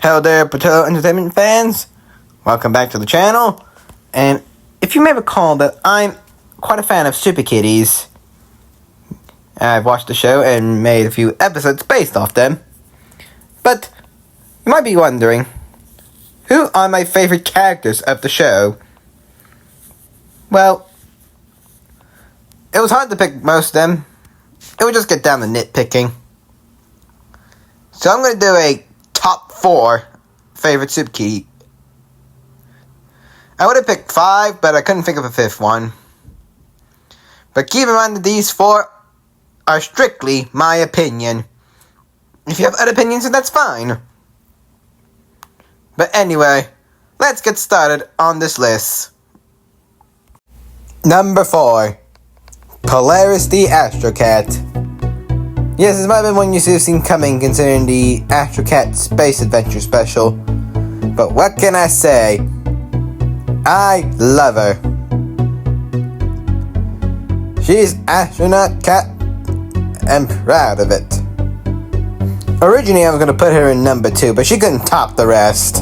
Hello there, Potato Entertainment fans. Welcome back to the channel. And if you may recall that I'm quite a fan of Superkitties. I've watched the show and made a few episodes based off them. But you might be wondering, who are my favorite characters of the show? Well, it was hard to pick most of them. It would just get down to nitpicking. So I'm going to do a top 4 favorite Superkitty. I would have picked 5, but I couldn't think of a 5th one. But keep in mind that these 4 are strictly my opinion. If you have other opinions, then that's fine. But anyway, let's get started on this list. Number 4. Polaris the Astrocat. Yes, this might have been one you should have seen coming considering the Astrocat Space Adventure special. But what can I say? I love her. She's astronaut cat and proud of it. Originally I was going to put her in number 2, but she couldn't top the rest.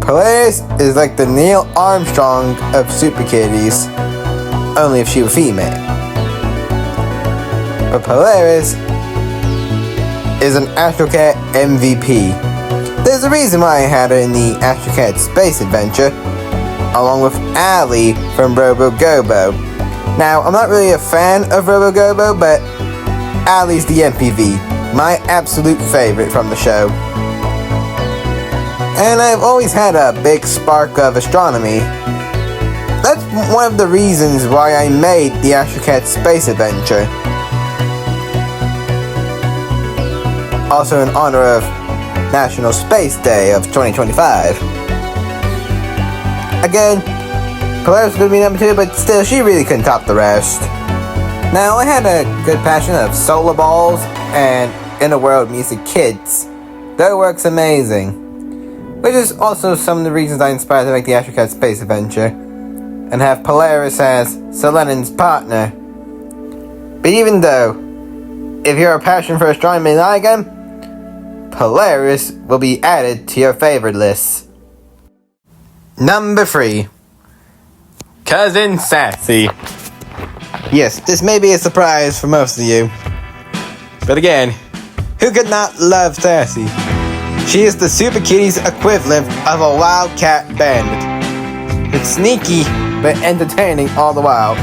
Polaris is like the Neil Armstrong of Superkitties, only if she were female. But Polaris is an Astrocat MVP. There's a reason why I had her in the Astrocat Space Adventure, along with Allie from RoboGobo. Now, I'm not really a fan of RoboGobo, but Allie's the MPV, my absolute favorite from the show. And I've always had a big spark of astronomy. That's one of the reasons why I made the Astrocat Space Adventure. Also in honor of National Space Day of 2025. Again, Polaris was going to be number 2, but still, she really couldn't top the rest. Now, I had a good passion of solar balls and inner world music kits. Their work's amazing. Which is also some of the reasons I inspired to make the Astrocat Space Adventure. And have Polaris as Selenon's partner. But even though, if you're a passion for astronomy like him, Polaris will be added to your favorite list. Number 3. Cousin Sassy. Yes, this may be a surprise for most of you. But again, who could not love Sassy? She is the Superkitties equivalent of a wildcat bandit. It's sneaky, but entertaining all the while.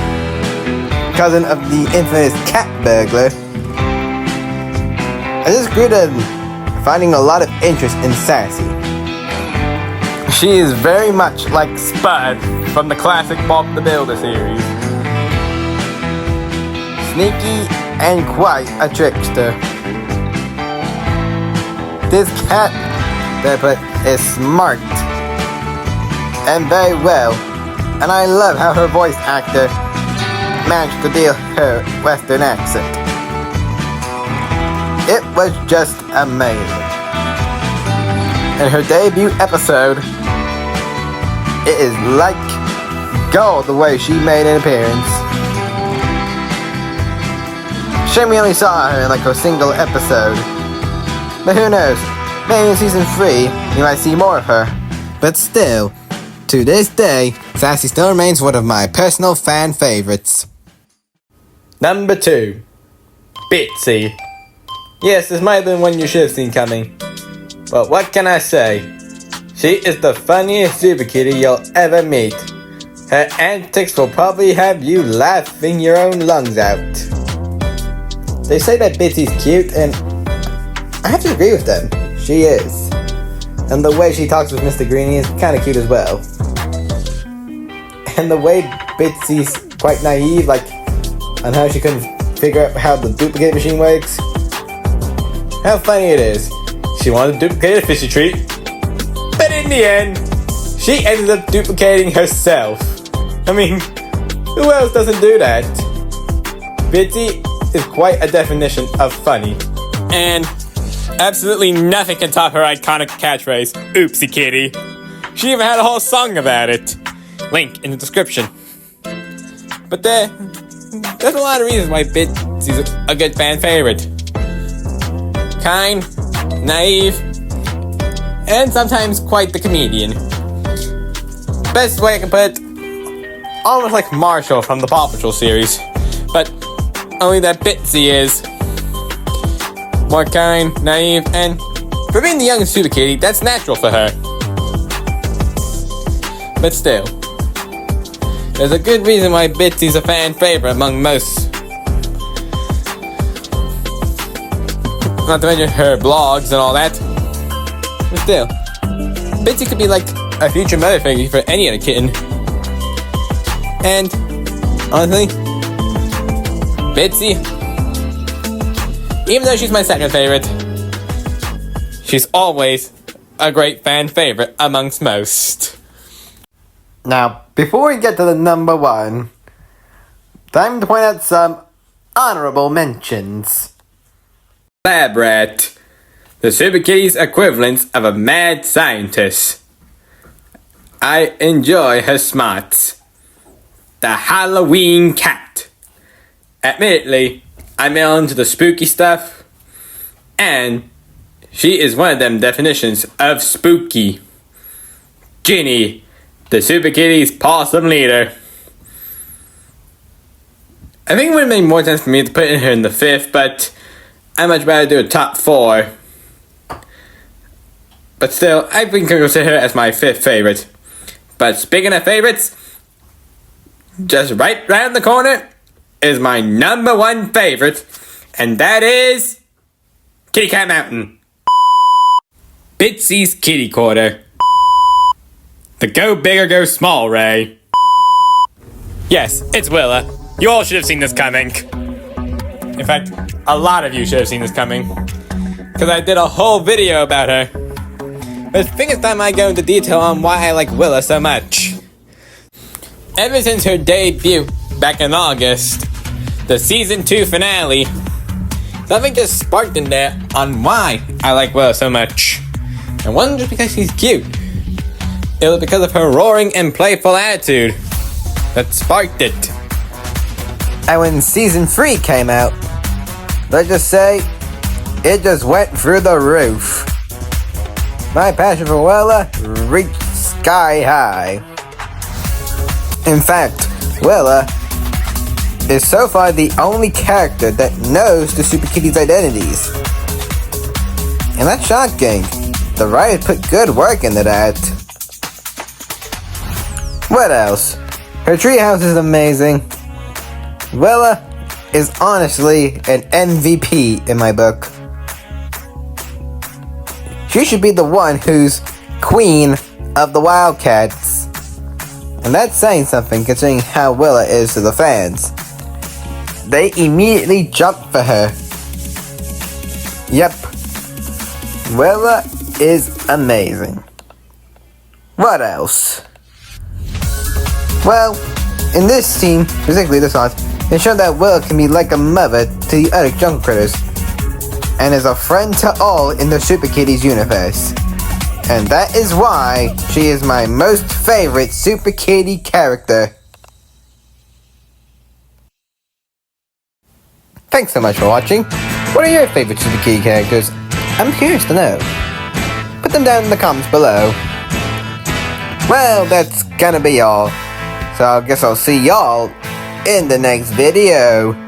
Cousin of the infamous cat burglar. I just grew to finding a lot of interest in Sassy. She is very much like Spud from the classic Bob the Builder series. Sneaky and quite a trickster. This cat, is smart and very well, and I love how her voice actor managed to deal her Western accent. It was just amazing. In her debut episode, it is like gold the way she made an appearance. Shame we only saw her in like a single episode. But who knows, maybe in season 3 we might see more of her. But still, to this day, Sassy still remains one of my personal fan favorites. Number 2. Bitsy. Yes, this might have been one you should have seen coming. But what can I say? She is the funniest Superkitty you'll ever meet. Her antics will probably have you laughing your own lungs out. They say that Bitsy's cute, and I have to agree with them. She is. And the way she talks with Mr. Greenie is kind of cute as well. And the way Bitsy's quite naive, like, on how she couldn't figure out how the duplicate machine works. How funny it is. She wanted to duplicate a fishy treat, but in the end, she ended up duplicating herself. I mean, who else doesn't do that? Bitsy is quite a definition of funny. And absolutely nothing can top her iconic catchphrase, Oopsie Kitty. She even had a whole song about it. Link in the description. But there's a lot of reasons why Bitsy's a good fan favorite. Kind, naive, and sometimes quite the comedian. Best way I can put it, almost like Marshall from the Paw Patrol series, but only that Bitsy is more kind, naive, and for being the youngest Super Kitty, that's natural for her. But still, there's a good reason why Bitsy's a fan favorite among most. Not to mention her blogs and all that. But still, Bitsy could be like a future mother figure for any other kitten. And honestly, Bitsy, even though she's my second favorite, she's always a great fan favorite amongst most. Now, before we get to the number one, time to point out some honorable mentions. Lab Rat, the Super Kitty's equivalent of a mad scientist. I enjoy her smarts. The Halloween Cat. Admittedly, I'm into the spooky stuff, and she is one of them definitions of spooky. Ginny, the Super Kitty's possum leader. I think it would have made more sense for me to put her in the fifth, but I'd much rather do a top four. But still, I think I can consider her as my fifth favorite. But speaking of favorites, just right round the corner is my number one favorite, and that is Kitty Cat Mountain. Bitsy's Kitty Quarter. The Go Big or Go Small Ray. Yes, it's Willa. You all should have seen this coming. In fact, a lot of you should have seen this coming, because I did a whole video about her. But I think it's time I go into detail on why I like Willa so much. Ever since her debut back in August, the season 2 finale, something just sparked in there on why I like Willa so much. It wasn't just because she's cute. It was because of her roaring and playful attitude that sparked it. And when season 3 came out, let's just say, it just went through the roof. My passion for Willa reached sky high. In fact, Willa is so far the only character that knows the Super Kitties' identities. And that's shocking. The writers put good work into that. What else? Her treehouse is amazing. Willa is honestly an MVP in my book. She should be the one who's queen of the Wildcats. And that's saying something considering how Willa is to the fans. They immediately jump for her. Yep. Willa is amazing. What else? Well, in this scene, particularly this one, they show that Willa can be like a mother to the other jungle critters, and is a friend to all in the Super Kitties universe. And that is why she is my most favorite Super Kitty character. Thanks so much for watching. What are your favorite Super Kitty characters? I'm curious to know. Put them down in the comments below. Well, that's gonna be all. So I guess I'll see y'all in the next video.